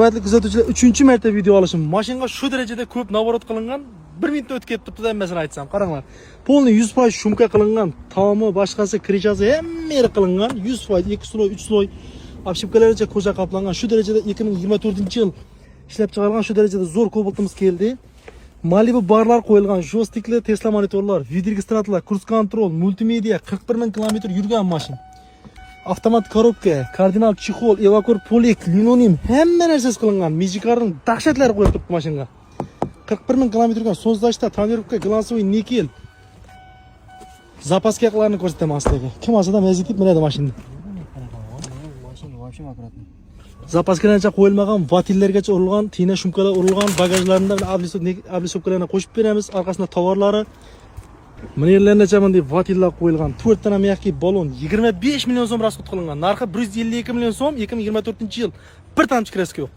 Hurmatli kuzatuvchilar, 3-marta video olishim. Mashinaga shu darajada ko'p navorot qilingan. 1 minutda o'tib ketibdi-da, hammasini aytsam. Qaranglar. Polni 100% shumka qilingan, tomi, boshqasi, krishasi hamma yeri qilingan. 100%, 2 sloy, 3 sloy. Obshipkalarcha ko'cha qoplangan. Shu darajada 2024-yil ishlab chiqarilgan, shu darajada zo'r Cobalt'imiz keldi. Malibu barlar qo'yilgan, joystikli Tesla monitorlar, video registratorlar, cruise control, multimedia, 41 000 km yurgan mashina. Avtomat korobka, kardinal chexol, evakuator polik, linonim hamma narsasi qilingan. Mijikarning dahshatlari qo'yib turibdi mashinaga. 41 000 km yurgan, so'zlashda tonirovka, glasovoy nikel. Zapaskalarni ko'rsataman sizlarga. Kim olsa-da mazitib minadi mashinani. Zapaskalarcha qo'yilmagan, vatillargacha urilgan, tina shumkalar urilgan, bagajlarida ablisopkalarni qo'shib beramiz, orqasida tovarlari Minirlargacha bunday vatillar qo'yilgan. 4 ta mexki balon 25 million so'm rasxod qilingan. Narxi 152 million so'm, 2024-yil. Bir tamchi kraska yo'q.